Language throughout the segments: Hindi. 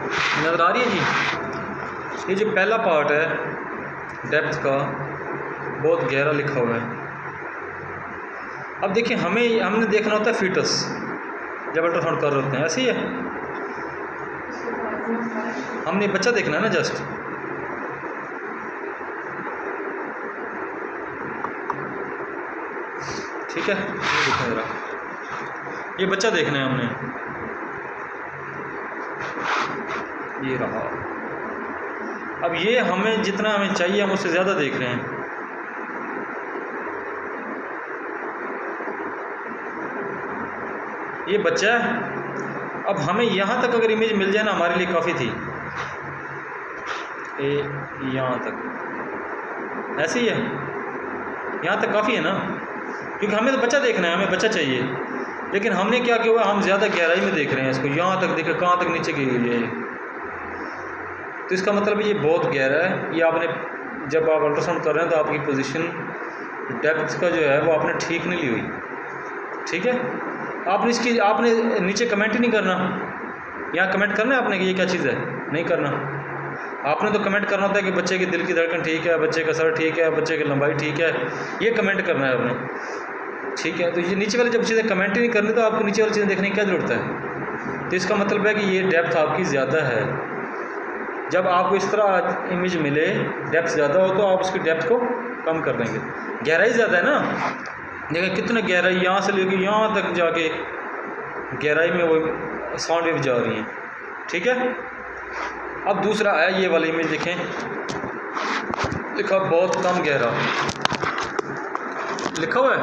नज़र आ रही है जी। ये जो पहला पार्ट है डेप्थ का, बहुत गहरा लिखा हुआ है। अब देखिए हमने देखना होता है फीटस जब अल्ट्रासाउंड कर रहे होते हैं, ऐसे ही है। हमने बच्चा देखना है ना जस्ट। ठीक है, ये देखो जरा, ये बच्चा देखना है हमने, ये रहा। अब ये हमें जितना हमें चाहिए हम उससे ज़्यादा देख रहे हैं। ये बच्चा है। अब हमें यहाँ तक अगर इमेज मिल जाए ना हमारे लिए काफ़ी थी, यहाँ तक ऐसे ही है, यहाँ तक काफ़ी है ना, क्योंकि हमें तो बच्चा देखना है, हमें बच्चा चाहिए। लेकिन हमने क्या किया हुआ, हम ज़्यादा गहराई में देख रहे हैं इसको, यहाँ तक देखे कहाँ तक नीचे गई हुई है। तो इसका मतलब ये बहुत गहरा है। ये आपने जब आप अल्ट्रासाउंड कर रहे हैं तो आपकी पोजीशन डेप्थ का जो है वो आपने ठीक नहीं ली हुई। ठीक है, आपने नीचे कमेंट ही नहीं करना। यहाँ कमेंट करना है आपने कि ये क्या चीज़ है, नहीं करना। आपने तो कमेंट करना होता है कि बच्चे की दिल की धड़कन ठीक है, बच्चे का सर ठीक है, बच्चे की लंबाई ठीक है, ये कमेंट करना है आपने। ठीक है, तो ये नीचे वाली जब चीज़ें कमेंट ही नहीं करनी तो आपको नीचे वाली चीज़ें देखने की क्या ज़रूरत है। तो इसका मतलब है कि ये डेप्थ आपकी ज़्यादा है। जब आपको इस तरह इमेज मिले, डेप्थ ज़्यादा हो, तो आप उसकी डेप्थ को कम कर देंगे। गहराई ज़्यादा है ना, देखिए कितने गहराई, यहाँ से लेकर यहाँ तक जाके गहराई में वो साउंड वेव जा रही हैं। ठीक है, अब दूसरा है ये वाली इमेज देखें, लिखा बहुत कम गहरा लिखा हुआ है।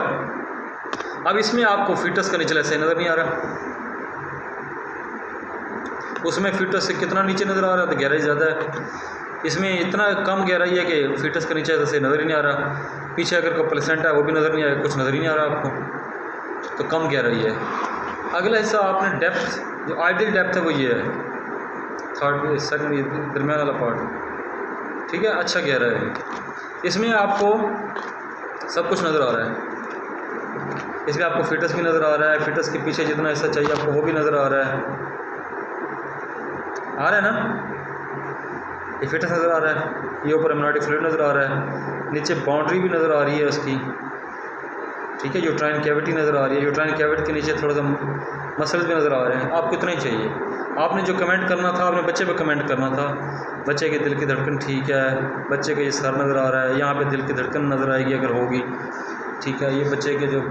अब इसमें आपको फीटस का नीचे ऐसे नज़र नहीं आ रहा, उसमें फीटस से कितना नीचे नज़र आ रहा है, तो गहराई ज़्यादा है। इसमें इतना कम गहराई है कि फीटस का नीचे ऐसे नज़र ही नहीं आ रहा। पीछे अगर कोई प्लेसेंटा है वो भी नज़र नहीं आएगा, कुछ नज़र ही नहीं आ रहा आपको, तो कम गहराई है। अगला हिस्सा आपने डेप्थ, जो आइडियल डेप्थ है वो ये है, थर्ड सेकंड दरम्यान वाला पार्ट। ठीक है, अच्छा गहरा है। इसमें आपको सब कुछ नज़र आ रहा है। इसमें आपको फीटस भी नज़र आ रहा है, फीटस के पीछे जितना हिस्सा चाहिए आपको वो भी नज़र आ रहा है ना। ये फीटस नज़र आ रहा है, ये ऊपर एमनाटिक फ्लूइड नज़र आ रहा है, नीचे बाउंड्री भी नज़र आ रही है उसकी। ठीक है, यूट्राइन कैविटी नज़र आ रही है, यूट्राइन कैविटी के नीचे थोड़ा सा मसल्स भी नज़र आ रहे हैं। आपको इतना ही चाहिए। आपने जो कमेंट करना था, आपने बच्चे पे कमेंट करना था, बच्चे के दिल की धड़कन ठीक है, बच्चे का ये सर नज़र आ रहा है, यहाँ पे दिल की धड़कन नज़र आएगी अगर होगी। ठीक है, ये बच्चे के जो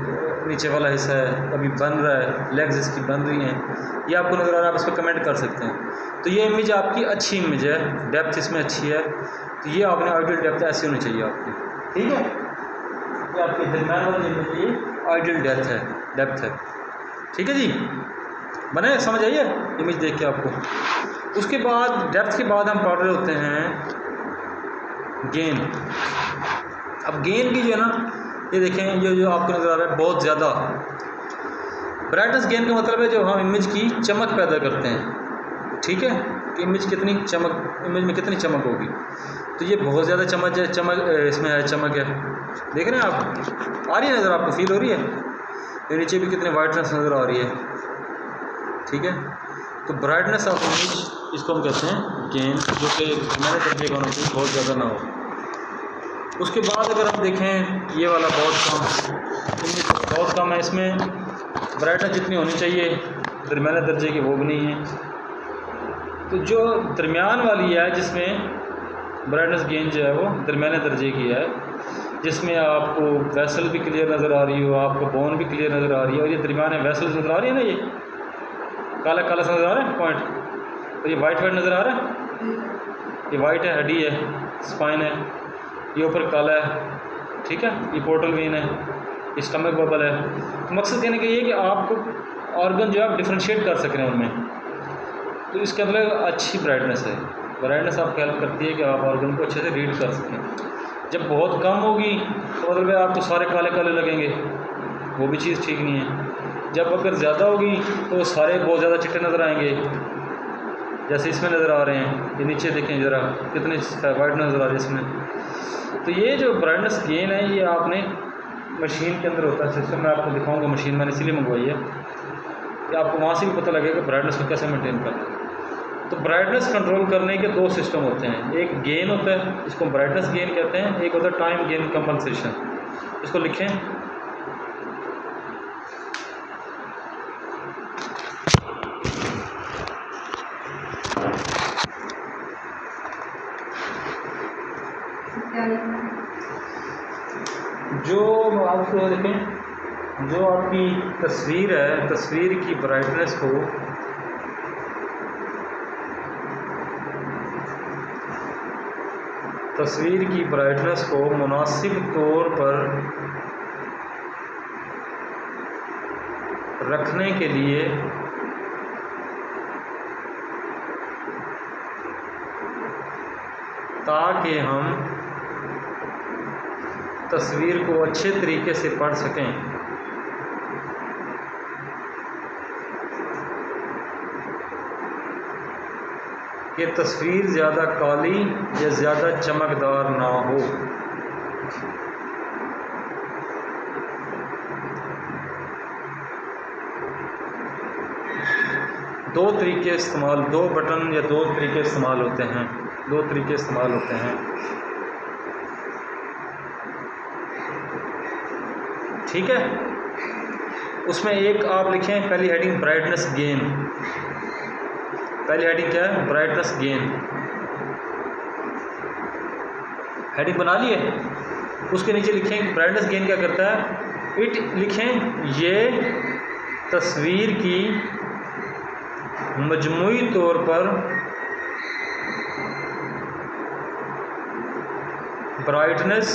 नीचे वाला हिस्सा है अभी बन रहा है, लेग्स इसकी बन रही हैं, ये आपको नज़र आ रहा है, आप इस पर कमेंट कर सकते हैं। तो ये इमेज आपकी अच्छी इमेज है, डेप्थ इसमें अच्छी है। तो ये आपने आइडियल डेप्थ ऐसी होनी चाहिए आपकी। ठीक है, ये आपकी दरम्यान वाली इमेज ये आइडियल डेप्थ है। ठीक है जी, बने समझ आइए इमेज देख के आपको। उसके बाद डेप्थ के बाद हम पढ़ रहे होते हैं गेन। अब गेन की जो है ना, ये देखें, ये जो आपको नज़र आ रहा है बहुत ज़्यादा ब्राइटनेस। गेन का मतलब है जो हम इमेज की चमक पैदा करते हैं। ठीक है, कि इमेज कितनी चमक, इमेज में कितनी चमक होगी। तो ये बहुत ज़्यादा चमक इसमें है, चमक है। देख रहे हैं आप, आ रही है नज़र, आपको फील हो रही है। ये नीचे भी कितनी वाइटनेस नज़र आ रही है। ठीक है, तो ब्राइटनेस ऑफ इमेज इसको हम कहते हैं गेन, जो कि मैंने दर्जे का होना चाहिए, बहुत ज़्यादा ना हो। उसके बाद अगर हम देखें ये वाला बहुत कम, इमेज बहुत कम है, इसमें ब्राइटनेस जितनी होनी चाहिए दरमियाने दर्जे की वो भी नहीं है। तो जो दरमियान वाली है जिसमें ब्राइटनेस गेन जो है वो दरमियाने दर्जे की है, जिसमें आपको वेसल भी क्लियर नज़र आ रही हो, आपको बोन भी क्लियर नज़र आ रही है, और ये दरमियान वेसल नज़र आ रही है ना, ये काला काला नज़र आ रहा है पॉइंट, और ये वाइट नज़र आ रहा है, ये वाइट है, हड्डी है, स्पाइन है, ये ऊपर काला है। ठीक है, ये पोर्टल वेन है, ये स्टमक बबल है। तो मकसद कहने का ये है कि आपको ऑर्गन जो है आप डिफ्रेंशिएट कर सक रहे हैं उनमें। तो इसका मतलब अच्छी ब्राइटनेस है। ब्राइटनेस आपको हेल्प करती है कि आप ऑर्गन को अच्छे से रीड कर सकें। जब बहुत कम होगी तो मतलब आपको सारे काले काले लगेंगे, वो भी चीज़ ठीक नहीं है। जब अगर ज़्यादा होगी तो सारे बहुत ज़्यादा चिट्टे नज़र आएंगे, जैसे इसमें नज़र आ रहे हैं। ये नीचे देखें ज़रा, कितनी वाइट नज़र आ रही है इसमें। तो ये जो ब्राइटनेस गेन है ये आपने मशीन के अंदर होता है, सिस्टम में आपको दिखाऊंगा। मशीन मैंने इसीलिए मंगवाई है कि आपको वहाँ से भी पता लगेगा ब्राइटनेस को कैसे मेंटेन करना है। तो ब्राइटनेस कंट्रोल करने के दो सिस्टम होते हैं, एक गेन होता है, इसको ब्राइटनेस गेन कहते हैं, एक होता है टाइम गेन कंपनसेशन। इसको लिखें, जो आपको देखें, जो आपकी तस्वीर है, तस्वीर की ब्राइटनेस को मुनासिब तौर पर रखने के लिए ताकि हम तस्वीर को अच्छे तरीके से पढ़ सकें, कि तस्वीर ज़्यादा काली या ज़्यादा चमकदार ना हो। दो तरीके इस्तेमाल, दो बटन या दो तरीके इस्तेमाल होते हैं, दो तरीके इस्तेमाल होते हैं, ठीक है। उसमें एक आप लिखें, पहली हेडिंग ब्राइटनेस गेन, पहली हेडिंग क्या है, ब्राइटनेस गेन, हेडिंग बना लिए। उसके नीचे लिखें ब्राइटनेस गेन क्या करता है, इट लिखें ये तस्वीर की मजमूई तौर पर ब्राइटनेस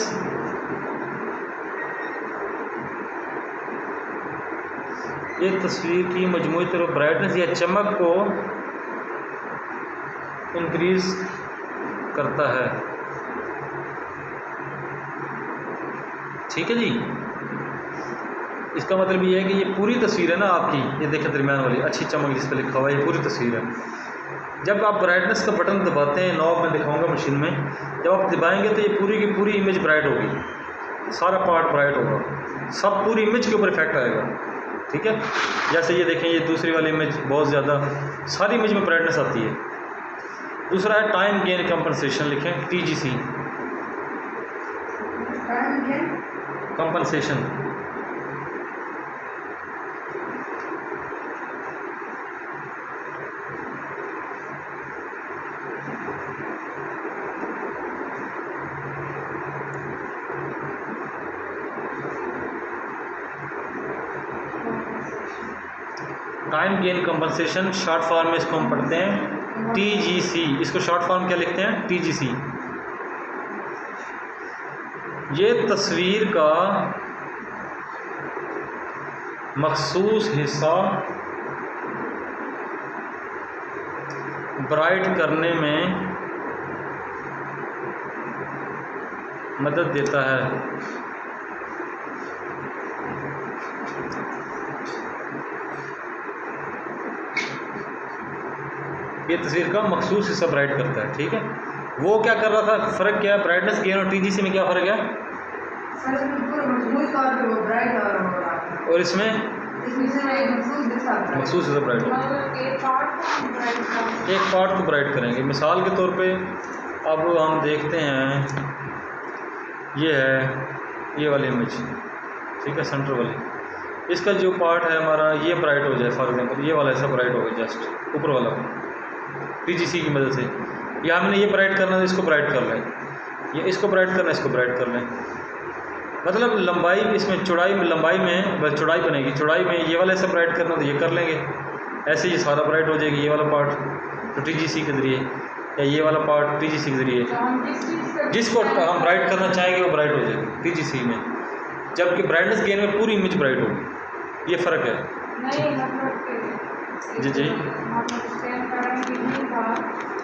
ये तस्वीर की मजमूई तौर पर ब्राइटनेस या चमक को इंक्रीज करता है, ठीक है जी। इसका मतलब ये है कि ये पूरी तस्वीर है ना आपकी, ये देखें दरमियान वाली अच्छी चमक जिस पर लिखा हुआ है, ये पूरी तस्वीर है। जब आप ब्राइटनेस का बटन दबाते हैं, नॉब में दिखाऊंगा मशीन में, जब आप दबाएंगे तो ये पूरी की पूरी इमेज ब्राइट होगी, सारा पार्ट ब्राइट होगा, सब पूरी इमेज के ऊपर इफेक्ट आएगा, ठीक है। जैसे ये देखें, ये दूसरी वाली इमेज बहुत ज़्यादा, सारी इमेज में ब्राइटनेस आती है। दूसरा है टाइम गेन कंपनसेशन, लिखें TGC, compensation. Time gain compensation short form में इसको हम पढ़ते हैं TGC। इसको शॉर्ट फॉर्म क्या लिखते हैं, TGC। ये तस्वीर का मखसूस हिस्सा ब्राइट करने में मदद देता है। ये तस्वीर का मखसूस हिस्सा ब्राइट करता है, ठीक है। वो क्या कर रहा था, फ़र्क क्या है ब्राइटनेस गेन और TGC में, क्या फ़र्क है? और इसमें मखसूस हिस्सा ब्राइट, एक पार्ट को ब्राइट करेंगे। मिसाल के तौर पे अब हम देखते हैं, ये है ये वाली इमेज, ठीक है, सेंटर वाली, इसका जो पार्ट है हमारा ये ब्राइट हो जाए, फॉर एग्जांपल ये वाला ऐसा ब्राइट होगा, जस्ट ऊपर वाला TGC की मदद से। या हमने ये ब्राइट करना है, इसको ब्राइट कर लें, ये इसको ब्राइट करना है, इसको ब्राइट कर लें। मतलब लंबाई इसमें, चौड़ाई में, लंबाई में बस चौड़ाई बनेगी, चौड़ाई में ये वाला ऐसा ब्राइट करना तो ये कर लेंगे, ऐसे ये सारा ब्राइट हो जाएगी, ये वाला पार्ट तो TGC के ज़रिए, या ये वाला पार्ट TGC के ज़रिए, जिसको हम ब्राइट करना चाहेंगे वो ब्राइट हो जाएगी TGC में, जबकि ब्राइटनेस गेन में पूरी इमेज ब्राइट होगी। ये फ़र्क है। जी जी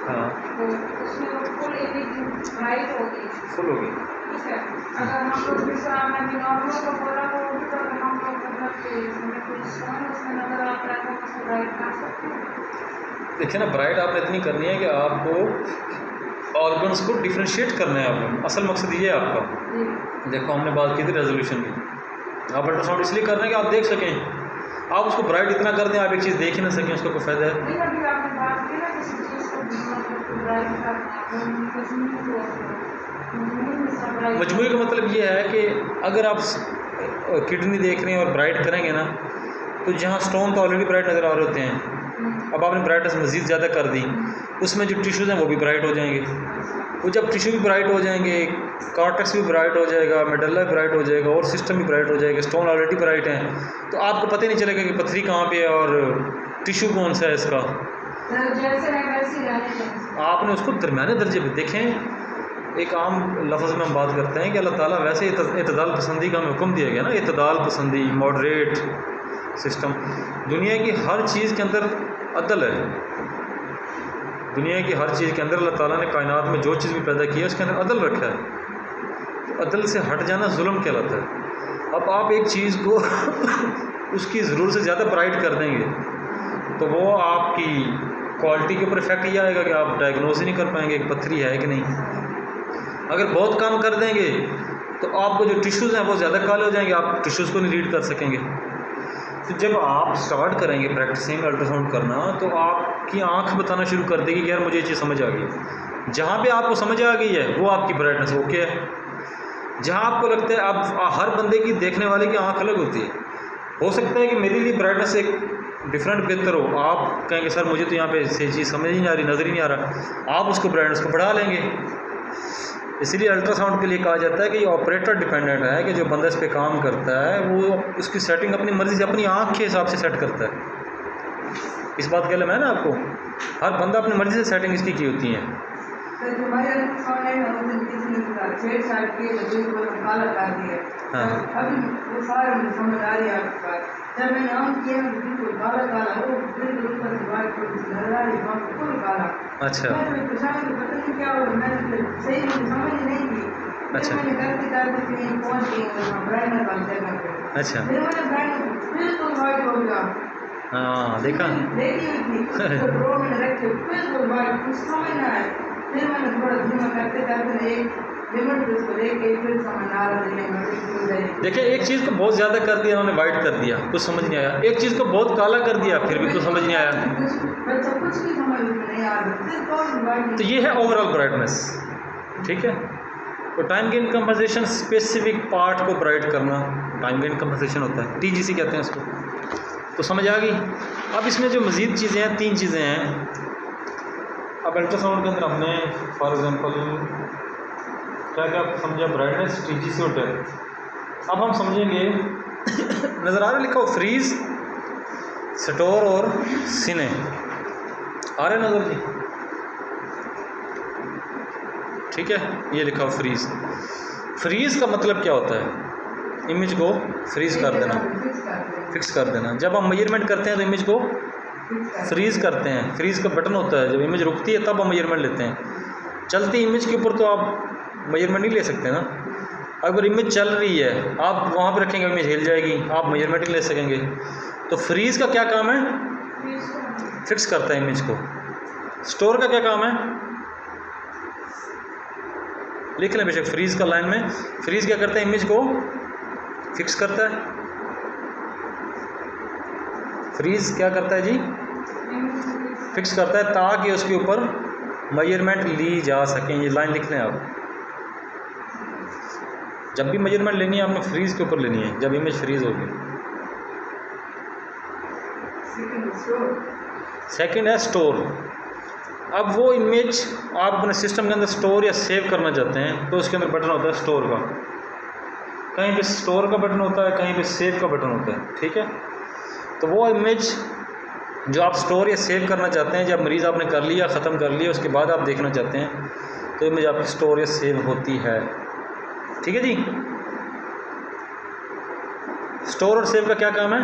हाँ, फुल होगी। देखिए ना, ब्राइट आपने इतनी करनी है कि आपको ऑर्गन्स को डिफ्रेंशिएट करना है आपको, असल मकसद ये है आपका। देखो हमने बात की थी रेजोल्यूशन की, आप अल्ट्रासाउंड इसलिए कर रहे हैं कि आप देख सकें। आप उसको ब्राइट इतना कर दें आप एक चीज़ देख ही ना सकें, उसका कोई फ़ायदा है? मजमूई का मतलब ये है कि अगर आप किडनी देख रहे हैं और ब्राइट करेंगे ना, तो जहाँ स्टोन तो ऑलरेडी ब्राइट नज़र आ रहे होते हैं, अब आपने ब्राइटनेस मज़ीद ज़्यादा कर दी, उसमें जो टिश्यूज़ हैं वो भी ब्राइट हो जाएंगे। वो जब टिश्यू भी ब्राइट हो जाएंगे, कॉर्टेक्स भी ब्राइट हो जाएगा, मेडल्ला भी ब्राइट हो जाएगा और सिस्टम भी ब्राइट हो जाएगा, स्टोन ऑलरेडी ब्राइट हैं, तो आपको पता ही नहीं चलेगा कि पथरी कहाँ पे है और टिश्यू कौन सा है इसका। आपने उसको दरमियाने दर्जे पे देखें। एक आम लफ्ज़ में हम बात करते हैं कि अल्लाह ताला वैसे इतदाल पसंदी का हमें हुक्म दिया गया ना, इतदाल पसंदी, मॉडरेट सिस्टम। दुनिया की हर चीज़ के अंदर अदल है। दुनिया की हर चीज़ के अंदर अल्लाह ताला ने कायनात में जो चीज़ भी पैदा की है उसके अंदर अदल रखा है। तो अदल से हट जाना जुल्म कहलाता है। अब आप एक चीज़ को उसकी ज़रूरत से ज़्यादा ब्राइट कर देंगे तो वो आपकी क्वालिटी के ऊपर इफेक्ट ये आएगा कि आप डायग्नोज ही नहीं कर पाएंगे कि पथरी है कि नहीं। अगर बहुत कम कर देंगे तो आपको जो टिश्यूज़ हैं वो ज़्यादा काले हो जाएंगे, आप टिश्यूज़ को नहीं रीड कर सकेंगे। तो जब आप स्टार्ट करेंगे प्रैक्टिसिंग अल्ट्रासाउंड करना, तो आपकी आंख बताना शुरू कर देगी कि यार मुझे ये चीज़ समझ आ गई। जहाँ पे आपको समझ आ गई है वो आपकी ब्राइटनेस ओके है। जहाँ आपको लगता है, अब हर बंदे की देखने वाले की आंख अलग होती है। हो सकता है कि मेरे लिए ब्राइटनेस एक डिफरेंट बेहतर हो, आप कहेंगे सर मुझे तो यहाँ पे से चीज़ समझ ही नहीं आ रही, नज़र ही नहीं आ रहा, आप उसको ब्राइटनेस को बढ़ा लेंगे। इसीलिए अल्ट्रासाउंड के लिए कहा जाता है कि ये ऑपरेटर डिपेंडेंट है, कि जो बंदा इस पर काम करता है वो उसकी सेटिंग अपनी मर्ज़ी से अपनी आँख के हिसाब से सेट करता है। इस बात का इल्म है ना आपको, हर बंदा अपनी मर्ज़ी से सेटिंग इसकी की होती है। हाँ जब मैंने ऑन किया बिल्कुल काला काला, वो बिल्कुल ऊपर से बाहर नजर आ रही, फुल काला। अच्छा मैं परेशान तो पता नहीं क्या हुआ, मैंने सही मुझे समझ नहीं थी। अच्छा मैंने करते करते कहीं पहुंच गई ब्राइटनेस वाली जगह पे। अच्छा फिर मैंने ब्राइटनेस बिल्कुल वाइट हो गया। हाँ देखा देखी हुई थी तो ड्रो में रखे बिल्कुल वाइट, कुछ समझ ना आए। फिर मैंने थोड़ा धीमा करते करते एक लिमिट उसको लेके फिर समझ आ रहा। देखिए एक चीज़ को बहुत ज़्यादा कर दिया उन्होंने, वाइट कर दिया, कुछ समझ नहीं आया। एक चीज़ को बहुत काला कर दिया, फिर भी कुछ समझ नहीं आया। तो ये है ओवरऑल ब्राइटनेस, ठीक है। तो time gain compensation specific part को ब्राइट करना टाइम गेन कंपनसेशन होता है, TGC कहते हैं इसको। तो समझ आ गई। अब इसमें जो मज़ीद चीज़ें हैं, 3 चीज़ें हैं। अब अल्ट्रासाउंड के अंदर हमने फॉर एग्जांपल क्या क्या समझा, ब्राइटनेस, TGC और डेप्थ। अब हम समझेंगे नज़र आ रहा लिखा हो फ्रीज, स्टोर और सिने, आ रहे नज़र जी, ठीक है। ये लिखा हो फ्रीज। फ्रीज का मतलब क्या होता है, इमेज को फ्रीज कर देना, फिक्स कर देना। जब हम मेजरमेंट करते हैं तो इमेज को फ्रीज करते हैं। फ्रीज का बटन होता है, जब इमेज रुकती है तब हम मेजरमेंट लेते हैं। चलती इमेज के ऊपर तो आप मेजरमेंट नहीं ले सकते ना। अगर इमेज चल रही है आप वहाँ पे रखेंगे, इमेज हिल जाएगी, आप मेजरमेंट नहीं ले सकेंगे। तो फ्रीज का क्या काम है, फिक्स करता है इमेज को। स्टोर का क्या काम है, लिख लें बेशक फ्रीज का लाइन में। फ्रीज क्या करता है, इमेज को फिक्स करता है। फ्रीज क्या करता है जी, फिक्स करता है ताकि उसके ऊपर मेजरमेंट ली जा सकें। ये लाइन लिख लें आप। जब भी मेजरमेंट लेनी है आपने फ्रीज के ऊपर लेनी है, जब इमेज फ्रीज होगी। सेकंड है स्टोर। अब वो इमेज आप अपने सिस्टम के अंदर स्टोर या सेव करना चाहते हैं तो उसके अंदर बटन होता है स्टोर का। कहीं पे स्टोर का बटन होता है, कहीं पे सेव का बटन होता है, ठीक है। तो वो इमेज जो आप स्टोर या सेव करना चाहते हैं, जब मरीज़ आपने कर लिया, ख़त्म कर लिया, उसके बाद आप देखना चाहते हैं तो इमेज आपकी स्टोर या सेव होती है, ठीक है जी। स्टोर और सेव का क्या काम है,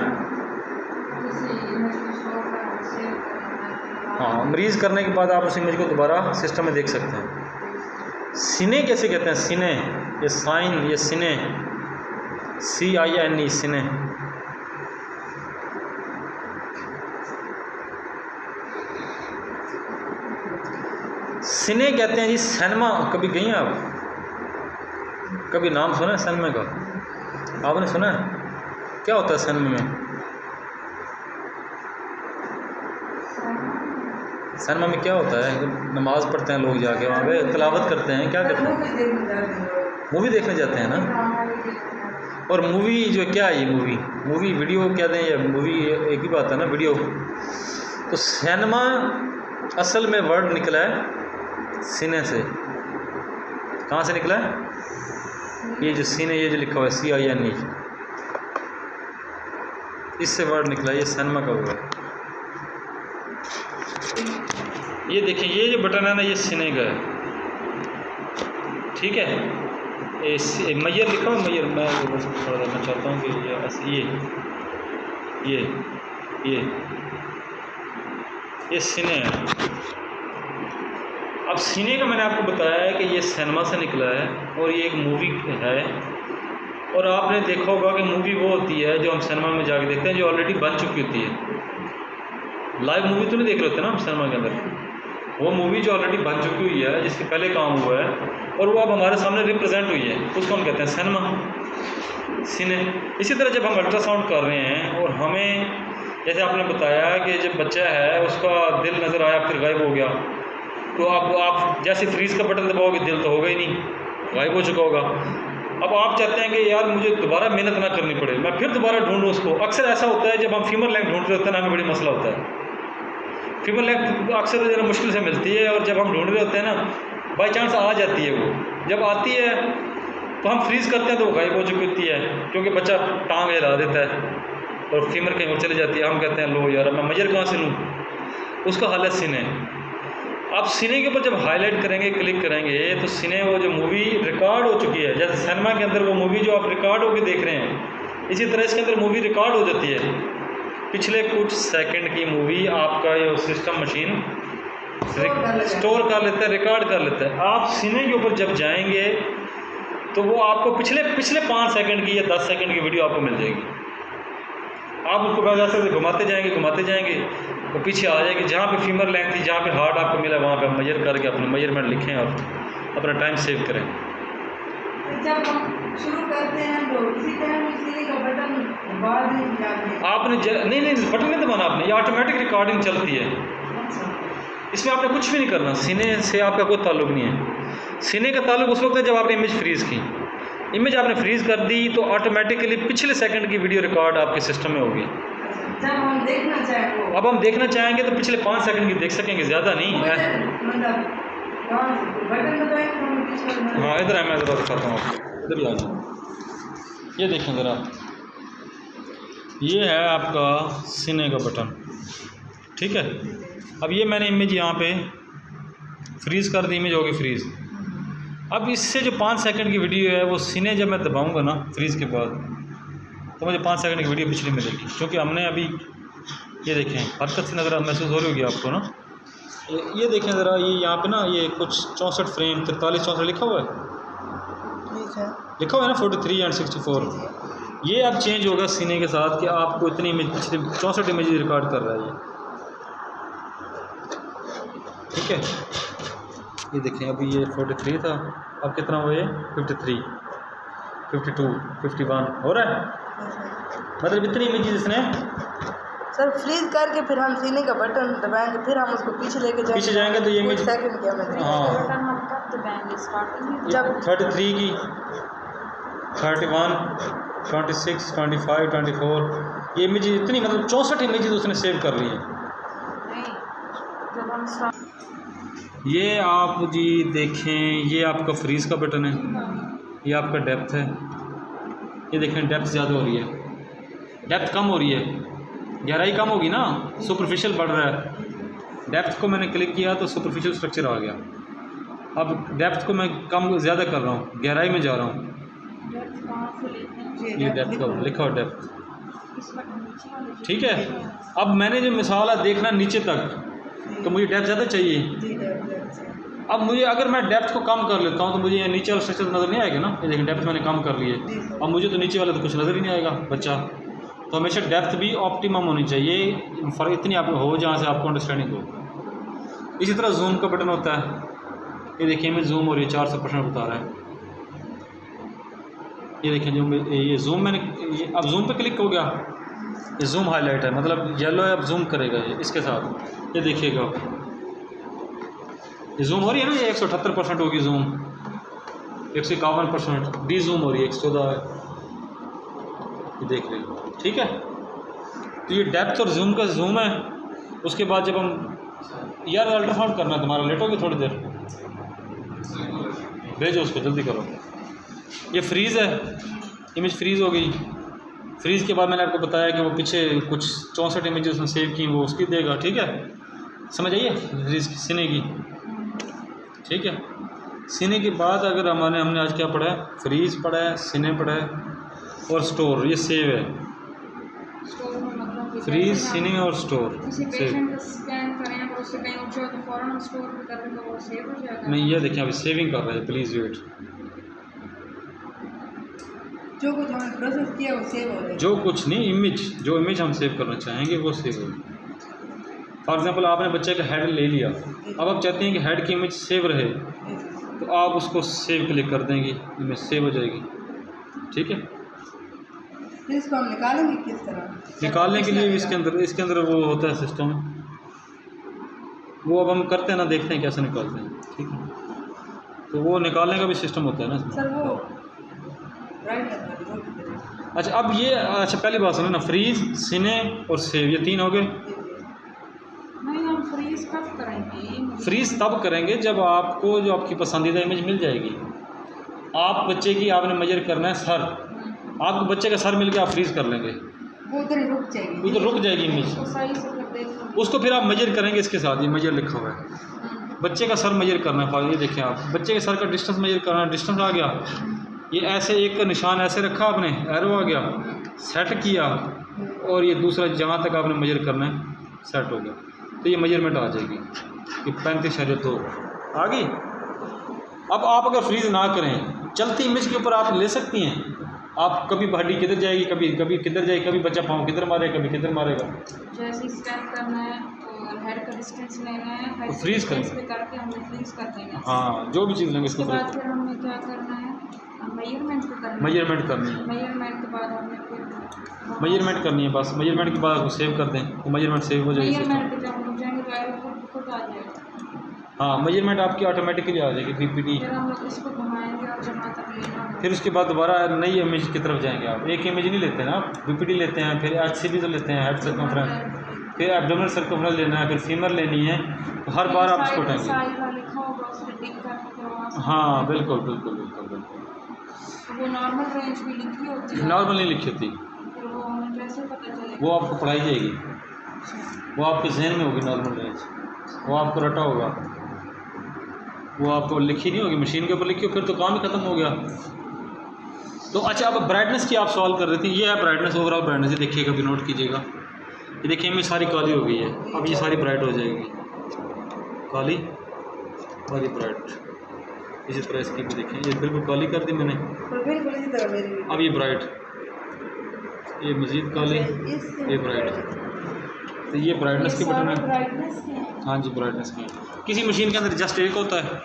हाँ, मरीज़ करने के बाद आप उस इमेज को दोबारा सिस्टम में देख सकते हैं। सिने कैसे कहते हैं, सिने, ये साइन, ये सिने, CINE, सिने। सिने कहते हैं जी सिनेमा। कभी गई हैं आप, कभी नाम सुना है सिनेमा का, आपने सुना है? क्या होता है सिनेमा में, सिनेमा में क्या होता है, नमाज़ पढ़ते हैं लोग जाके वहाँ पे, तिलावत करते हैं, क्या करते हैं, मूवी देखने जाते हैं ना। और मूवी जो क्या है, ये मूवी वीडियो क्या दें या मूवी एक ही बात है ना, वीडियो। तो सिनेमा असल में वर्ड निकला है सीने से। कहाँ से निकला है? ये जो सीने, ये जो लिखा हुआ है CINE, इससे वर्ड निकला है, ये सिनेमा का हुआ है। ये देखिए, ये जो बटन है ना, ये सीने का है, ठीक है। मैयर लिखा हुआ, मैयर, मैं थोड़ा देना चाहता हूँ कि ये सीने है। अब सीने का मैंने आपको बताया है कि ये सिनेमा से निकला है और ये एक मूवी है। और आपने देखा होगा कि मूवी वो होती है जो हम सिनेमा में जाके देखते हैं, जो ऑलरेडी बन चुकी होती है। लाइव मूवी तो नहीं देख रहे होते ना हम सिनेमा के अंदर, वो मूवी जो ऑलरेडी बन चुकी हुई है, जिसके पहले काम हुआ है और वो अब हमारे सामने रिप्रेजेंट हुई है, उसको हम कहते हैं सिनेमा, सीने। इसी तरह जब हम अल्ट्रासाउंड कर रहे हैं और हमें, जैसे आपने बताया कि जब बच्चा है उसका दिल नज़र आया फिर गायब हो गया, तो आप जैसे फ्रीज़ का बटन दबाओगे दिल तो होगा ही नहीं, गायब हो चुका होगा। अब आप चाहते हैं कि यार मुझे दोबारा मेहनत ना करनी पड़े, मैं फिर दोबारा ढूंढूँ उसको। अक्सर ऐसा होता है जब हम फीमर लेंथ ढूंढ रहे होते हैं ना, हमें बड़ी मसला होता है। फीमर लेंथ अक्सर ज़रा मुश्किल से मिलती है, और जब हम ढूंढ रहे होते हैं ना, बाई चांस आ जाती है वो, जब आती है तो हम फ्रीज़ करते हैं तो वो गायब हो चुकी होती है, क्योंकि बच्चा टांग हिला देता है और फीमर कहीं और चली जाती है। हम कहते हैं लो यार मैं मेजर कहाँ से लूँ, उसका हाल है सीने। आप सीने के ऊपर जब हाईलाइट करेंगे, क्लिक करेंगे, तो सीने वो जो मूवी रिकॉर्ड हो चुकी है, जैसे सिनेमा के अंदर वो मूवी जो आप रिकॉर्ड होकर देख रहे हैं, इसी तरह इसके अंदर मूवी रिकॉर्ड हो जाती है। पिछले कुछ सेकंड की मूवी आपका ये सिस्टम मशीन स्टोर कर लेता है, रिकॉर्ड कर लेता है। आप सीने के ऊपर जब जाएंगे तो वो आपको पिछले 5 सेकंड की या 10 सेकंड की वीडियो आपको मिल जाएगी। आप उसको वजह से घुमाते जाएंगे वो पीछे आ जाएगी, जहाँ पे फीमर लेंथ थी, जहाँ पे हार्ट आपको मिला, वहाँ पे आप मेजर करके अपने मेजरमेंट लिखें और अपना टाइम सेव करें। जब हम शुरू करते हैं तो इसी तरह सीने का बटन बाद में आपने नहीं बटन नहीं दबाना आपने, ये ऑटोमेटिक रिकॉर्डिंग चलती है। इसमें आपने कुछ भी नहीं करना, सीने से आपका कोई ताल्लुक नहीं है। सीने का ताल्लुक उस वक्त है जब आपने इमेज फ्रीज़ की। इमेज आपने फ्रीज़ कर दी तो ऑटोमेटिकली पिछले सेकंड की वीडियो रिकॉर्ड आपके सिस्टम में होगी। जब हम देखना चाहें, अब हम देखना चाहेंगे तो पिछले 5 सेकंड की देख सकेंगे, ज़्यादा नहीं है। हाँ इधर है, मैं ज़रा दिखाता हूँ आपको, इधर ला जाओ। ये देखें ज़रा, ये है आपका सीने का बटन, ठीक है। अब ये मैंने इमेज यहाँ पे फ्रीज़ कर दी, इमेज होगी फ्रीज़। अब इससे जो 5 सेकंड की वीडियो है वो सीने जब मैं दबाऊँगा ना फ्रीज़ के बाद, तो मुझे 5 सेकंड की वीडियो पिछली मिलेगी, क्योंकि हमने अभी ये देखें हरकत सी नज़र महसूस हो रही होगी आपको ना। ये देखें ज़रा, ये यहाँ पे ना ये कुछ 64 फ्रेम 43-64 लिखा हुआ है, लिखा हुआ है ना 43 एंड 64। ये अब चेंज होगा सीने के साथ कि आपको इतनी इमेज पिछले 64 इमेज रिकॉर्ड कर रहा है ये, ठीक है। ये देखें अभी ये 43 था, अब कितना हुआ ये 53, 52, 51 हो रहा है, मतलब इतनी इमेजेस इसने। सर फ्रीज करके फिर हम सीने का बटन दबाएंगे, फिर हम उसको पीछे लेके जाएंगे तो ये इमेज सेकंड क्या हाँ बटन हम कब दबाएंगे, स्टार्टिंग में जब 33 की 31, 26, 25, 24 ये इमेज इतनी, मतलब 64 इमेजेस उसने सेव कर ली है। जब हम ये आप जी देखें, ये आपका फ्रीज़ का बटन है, ये आपका डेप्थ है। ये देखें डेप्थ ज़्यादा हो रही है, डेप्थ कम हो रही है, गहराई कम होगी ना, सुपरफिशियल बढ़ रहा है। डेप्थ को मैंने क्लिक किया तो सुपरफिशियल स्ट्रक्चर आ गया। अब डेप्थ को मैं कम ज़्यादा कर रहा हूँ, गहराई में जा रहा हूँ। ये डेप्थ का लिखा हुआ डेप्थ, ठीक है। अब मैंने जो मिसाल है देखना नीचे तक, तो मुझे डेप्थ ज़्यादा चाहिए। अब मुझे अगर मैं डेप्थ को कम कर लेता हूँ तो मुझे ये नीचे वाला स्ट्रक्चर नज़र नहीं आएगा ना। ये देखिए डेप्थ मैंने कम कर ली है, अब मुझे तो नीचे वाला तो कुछ नज़र ही नहीं आएगा बच्चा। तो हमेशा डेप्थ भी ऑप्टिमम होनी चाहिए, फर्क इतनी आप हो जहाँ से आपको अंडरस्टैंडिंग हो। इसी तरह जूम का बटन होता है, ये देखिए मैं जूम हो रही है 400% बता रहा है। ये देखिए जो ये जूम मैंने अब जूम पे क्लिक हो गया, ये जूम हाईलाइट है, मतलब येलो है, अब जूम करेगा ये इसके साथ। ये देखिएगा ये जूम हो रही है ना, ये 178% होगी जूम, 151% डी जूम हो रही है, 114 है, ये देख लीजिए, ठीक है। तो ये डेप्थ और जूम का जूम है। उसके बाद जब हम यार अल्ट्रासाउंड करना है तुम्हारा, लेटोगे थोड़ी देर, भेजो उसको जल्दी करो। ये फ्रीज़ है, इमेज फ्रीज़ हो गई। फ्रीज़ के बाद मैंने आपको बताया कि वो पीछे कुछ 64 इमेजेस उसने सेव की, वो उसकी देगा, ठीक है। समझ आइए फ्रीज़ सीने की, ठीक है। सीने के बाद अगर हमने आज क्या पढ़ा है, फ्रीज़ पढ़ा है, सीने पढ़ा है और स्टोर, ये सेव है। स्टोर में मतलब कि फ्रीज, जैसे हम सीनिंग और स्टोर किसी सेव। पेशेंट का स्कैन करें तो उससे कहीं ऊँचा हो तो फ़ौरन हम स्टोर भी कर दें तो वो सेव हो जाएगा। नहीं, ये देखिए अभी सेविंग कर रहे हैं, प्लीज़ वेट। जो कुछ हमने प्रोसेस किया वो सेव हो रहा है। जो कुछ नहीं, इमेज, जो इमेज हम सेव करना चाहेंगे वो सेव होगी। फॉर एग्जांपल आपने बच्चे का हेड ले लिया, अब आप चाहते हैं कि हेड की इमेज सेव रहे, तो आप उसको सेव क्लिक कर देंगे, इमेज सेव हो जाएगी, ठीक है। फिर इसको हम निकालेंगे किस तरह? निकालने के लिए इसके अंदर वो होता है सिस्टम, वो अब हम करते हैं ना, देखते हैं कैसे निकालते हैं, ठीक है। तो वो निकालने का भी सिस्टम होता है ना इसमें। सर वो राइट लगता है वो किधर है? अच्छा अब ये, अच्छा पहली बात सुनो ना, फ्रीज, सीने और सेव, ये 3 हो गए। नहीं, हम फ्रीज कब करेंगे? फ्रीज तब करेंगे जब आपको जो आपकी पसंदीदा इमेज मिल जाएगी। आप बच्चे की आपने मेजर करना है सर, आपको बच्चे का सर मिल गया, आप फ्रीज कर लेंगे, वो उधर ही रुक जाएगी। उधर रुक जाएगी इमेज। तो सही से फिर देख लो। उसको फिर आप मेजर करेंगे, इसके साथ ये मेजर लिखा हुआ है, बच्चे का सर मेजर करना है। ये देखें आप, बच्चे के सर का डिस्टेंस मेजर करना है, डिस्टेंस आ गया, ये ऐसे एक का निशान ऐसे रखा आपने, एरो आ गया, सेट किया, और ये दूसरा जहाँ तक आपने मेजर करना है सेट हो गया, तो ये मेजरमेंट आ जाएगी कि 35.2 आ गई। अब आप अगर फ्रीज ना करें, चलती इमेज के ऊपर आप ले सकती हैं, आप कभी हड्डी किधर जाएगी, कभी किधर जाएगी, कभी बच्चा पाँव किधर मारेगा, कभी किधर मारेगा। जैसे स्कैन करना है और हेड का डिस्टेंस लेना है, तो freeze करें। पे करके हमें फ्रीज कर देंगे। हाँ, जो भी चीज़ लेंगे उसके इसको बाद फिर हमें क्या करना है, मेजरमेंट पे करना है। मेजरमेंट करनी है, मेजरमेंट के बाद हमने फिर मेजरमेंट करनी है बस। मेजरमेंट के बाद उसको सेव कर दें, तो मेजरमेंट सेव हो जाएगी सिस्टम। मेजरमेंट पे जब हम रुक जाएंगे तो एरो खुद आ जाएगा। हाँ, मेजरमेंट आपकी ऑटोमेटिकली आ जाएगी, बीपीडी। फिर हम लोग इसको घुमाएंगे और जहाँ तक लेना हो। फिर उसके बाद दोबारा नई इमेज की तरफ जाएंगे आप। एक इमेज नहीं लेते ना आप, बीपीडी लेते हैं, फिर HCB तो लेते हैं, हेड सर्कमफ्रेंस, फिर एब्डोमिनल सर्कमफ्रेंस लेना है, फिर फीमर लेनी है, तो हर बार आप इसको उठाएंगे। साइड वाला लिखा होगा उस पे टिक करके फिर वहाँ से हाँ बिल्कुल बिल्कुल बिल्कुल बिल्कुल। वो नॉर्मल रेंज भी लिखी होती है। नॉर्मल नहीं लिखी होती, फिर वो हमें कैसे पता चलेगा? वो आपको पढ़ाई जाएगी, वो आपके जहन में होगी नॉर्मल रेंज, वो आपको रटा होगा, वो आपको लिखी नहीं होगी, मशीन के ऊपर लिखी हो, फिर तो काम ही ख़त्म हो गया। तो अच्छा, अब ब्राइटनेस की आप सवाल कर रहे थे, ये है ब्राइटनेस, ओवरऑल ब्राइटनेस। ये देखिएगा, कभी नोट कीजिएगा, ये देखिए इमेज सारी काली हो गई है, अब ये सारी ब्राइट हो जाएगी, काली सारी ब्राइट। इसी तरह इसकी भी देखिए, ये बिल्कुल काली कर दी मैंने, और बिल्कुल इसी तरह मेरी भी। अब ये ब्राइट, ये मज़ीद काली, इससे ये ब्राइट। तो ये ब्राइटनेस के बटन है। ब्राइटनेस के हैं। हाँ जी, ब्राइटनेस की। किसी मशीन के अंदर जस्ट एक होता है,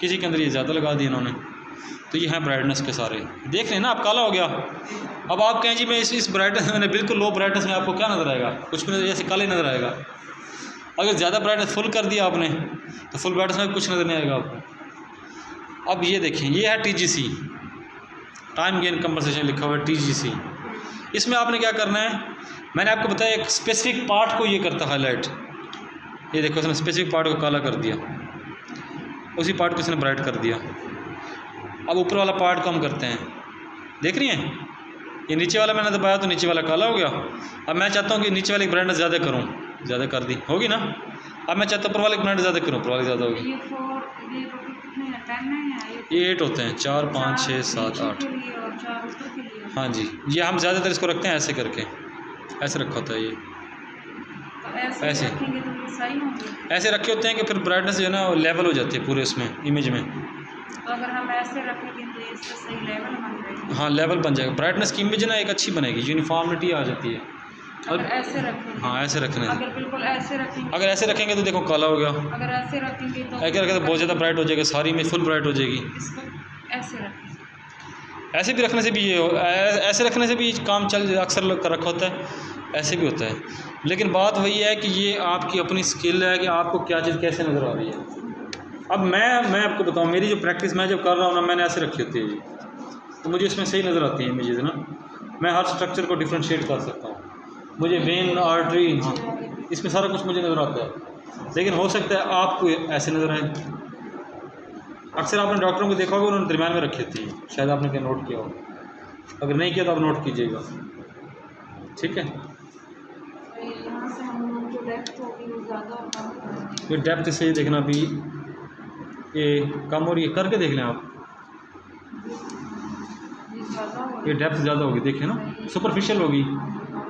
किसी के अंदर ये ज़्यादा लगा दिया इन्होंने, तो ये हैं ब्राइटनेस के सारे। देख रहे हैं ना आप, काला हो गया। अब आप कहें जी मैं इस ब्राइटनेस मैंने बिल्कुल लो ब्राइटनेस में, आपको क्या नज़र आएगा? कुछ भी नजर, जैसे काले नज़र आएगा। अगर ज़्यादा ब्राइटनेस फुल कर दिया आपने, तो फुल ब्राइटनेस में कुछ नज़र नहीं आएगा आपको। अब ये देखें, ये है TGC, टाइम गेन कंपनसेशन लिखा हुआ है, TGC। इसमें आपने क्या करना है, मैंने आपको बताया एक स्पेसिफिक पार्ट को ये करता हाईलाइट। ये देखो, उसने स्पेसिफिक पार्ट को काला कर दिया, उसी पार्ट को इसने ब्राइट कर दिया। अब ऊपर वाला पार्ट को हम करते हैं, देख रही हैं, ये नीचे वाला मैंने दबाया तो नीचे वाला काला हो गया। अब मैं चाहता हूँ कि नीचे वाली ब्राइटनेस ज़्यादा करूँ, ज़्यादा कर दी, होगी ना। अब मैं चाहता हूँ ऊपर वाले की ब्राइटनेस ज़्यादा करूँ, ऊपर वाली ज़्यादा होगी। ये टोटल कितने हैं? 10 हैं या ये 8 होते हैं, 4 5 6 7 8। के लिए और 4 ऊपर के लिए। हाँ जी, ये हम ज़्यादातर इसको रखते हैं ऐसे करके, ऐसे रखा होता है ये, तो ऐसे ऐसे। रखेंगे तो ये सही होंगे। ऐसे रखे होते हैं कि फिर ब्राइटनेस जो है ना लेवल हो जाती है पूरे उसमें इमेज में। तो अगर हम ऐसे रखेंगे तो इससे सही लेवल बन जाएगा। हाँ, लेवल बन जाएगा, ब्राइटनेस की इमेज ना एक अच्छी बनेगी, यूनिफॉर्मिटी आ जाती है। अगर ऐसे रखेंगे, हाँ, ऐसे रखने से। अगर बिल्कुल ऐसे रखेंगे, अगर ऐसे रखेंगे तो देखो काला हो गया, अगर ऐसे रखेंगे तो ऐसे रखें तो बहुत ज़्यादा ब्राइट हो जाएगा, सारी इमेज फुल ब्राइट हो जाएगी। इसको ऐसे रखेंगे। ऐसे भी रखने से भी ये ऐसे रखने से भी काम चल अक्सर लोग का रखा होता है, ऐसे भी होता है। लेकिन बात वही है कि ये आपकी अपनी स्किल है कि आपको क्या चीज़ कैसे नज़र आ रही है। अब मैं आपको बताऊँ, मेरी जो प्रैक्टिस मैं जब कर रहा हूँ ना, मैंने ऐसे रखी होती है जी, तो मुझे इसमें सही नज़र आती है इमेजेस ना। मैं हर स्ट्रक्चर को डिफ्रेंशिएट कर सकता हूँ। मुझे वेन, आर्टरी, हाँ, इसमें सारा कुछ मुझे नज़र आता है। लेकिन हो सकता है आपको ऐसे नज़र आए। अक्सर आपने डॉक्टरों को देखा होगा, उन्होंने दरम्यान में रखी होती है, शायद आपने क्या नोट किया हो। अगर नहीं किया तो आप नोट कीजिएगा, ठीक है। यहाँ से हम लोग जो डेप्थ होगी वो ज़्यादा और कम करेंगे। ये डेप्थ से देखना भी ये कम हो रही है, करके देख लें आप। ये ज़्यादा हो ये डेप्थ ज़्यादा होगी, देखिए ना, सुपरफिशियल होगी। और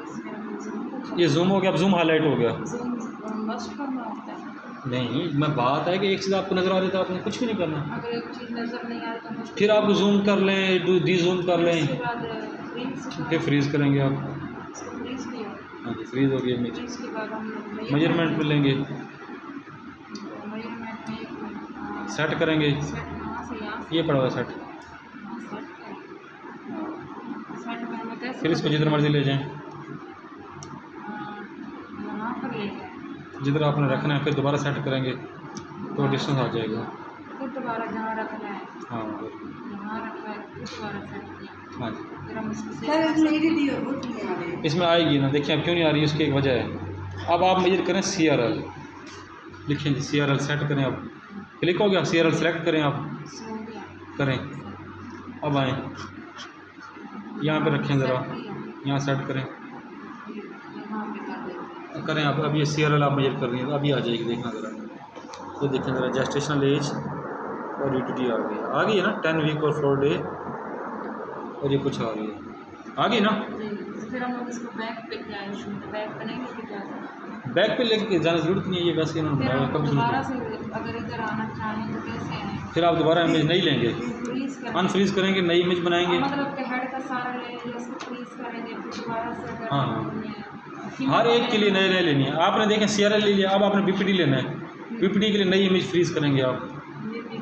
इसमें हम zoom को ये जूम हो गया, अब जूम हाईलाइट हो गया। zoom मस्ट करना होता है। नहीं, मैं बात है कि एक चीज़ आपको नज़र आ रही तो आपने कुछ भी नहीं करना। अगर एक चीज़ नज़र नहीं आ रही तो हम उसको फिर आप जूम कर लें, डी जूम कर लें, उसके बाद फ्रीज फिर फ्रीज़ करेंगे आप। इसको फ्रीज किया। हाँ जी, फ्रीज़ हो गई इमेज। फ्रीज के बाद हम मेजरमेंट में लेंगे, मेजरमेंट में एक सेट करेंगे। सेट कहाँ से यहाँ से ये पड़ा हुआ है सेट। सेट करें। सेट में हमें कैसे फिर इसको जिधर मर्जी ले जाएं, यहाँ पर ले जाए, जिधर आपने रखना है, फिर दोबारा सेट करेंगे तो डिस्टेंस आ जाएगा। फिर दोबारा जहाँ रखना है हाँ यहाँ रखा है, फिर दोबारा सेट किया, हाँ जी, फिर हम इसको सर इसमें एडीडी और बुक नहीं आ रही। इसमें आएगी ना। देखिए अब क्यों नहीं आ रही है, उसकी एक वजह है। अब आप मेजर करें CRL, लिखें जी CRL, सेट करें। अब क्लिक हो गया, CRL सेलेक्ट करें, आप सो गया करें। अब आए यहाँ पे रखें ज़रा, यहाँ सेट करें, यहाँ पे कर देते हैं। करें आप। अब ये CRL आप मेजर कर रही हैं, अभी आ जाएगी, देखना ज़रा। ये देखें ज़रा, जेस्टेशनल एज और EDD आ गई है ना, 10 वीक और 4 डे, और ये कुछ आ रही है, आ गई ना। जी, तो फिर हम लोग इसको बैक पे क्या इशू है, बैक पे नहीं लेके जा सकते। बैक पे लेके जाने की जरूरत नहीं है, ये वैसे इन्होंने फिर बनाया हम कब दोबारा जरूरत से अगर इधर आना चाहें तो कैसे आएँ? है। फिर आप दोबारा इमेज नहीं लेंगे, फ्रीज कर अनफ्रीज करेंगे, नई इमेज बनाएंगे। मतलब कि हेड का सारा ले लेंगे, उसको फ्रीज करेंगे, फिर दोबारा से अगर हाँ। हमने हर एक के लिए नए नए लेनी है। आपने देखें CRL ले लिया, अब आपने BPD लेना है, BPD के लिए नई इमेज फ्रीज करेंगे आप। ये भी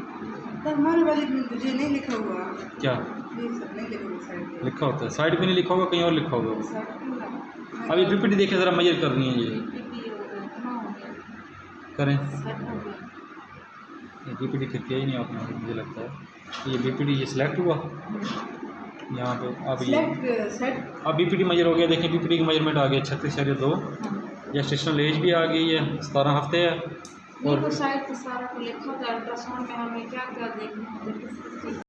सर हमारे वाले में तुझे नहीं लिखा हुआ। क्या नहीं सर नहीं लिखा हुआ साइड पे। लिखा होता है? साइड पे नहीं लिखा होगा, कहीं और लिखा होगा। सेट क्यों लगा? अब ये BPD देखें ज़रा, मेजर करनी है, ये PPT इतना हो गया, करें। सेट हो गया। ये BPD फिर किया ही नहीं आपने, मुझे लगता है। ये BPD ये सिलेक्ट हुआ यहाँ पे। अब ये सिलेक्ट सेट अब BPD मेजर हो गया, देखें BPD की मेजरमेंट आ गया 36.2। जेस्टेशनल एज भी आ गई है, 17 हफ्ते है। और साइड पे सारा को लिखा होता है, अल्ट्रासाउंड में हमें क्या क्या देखना होता है, किस किस चीज़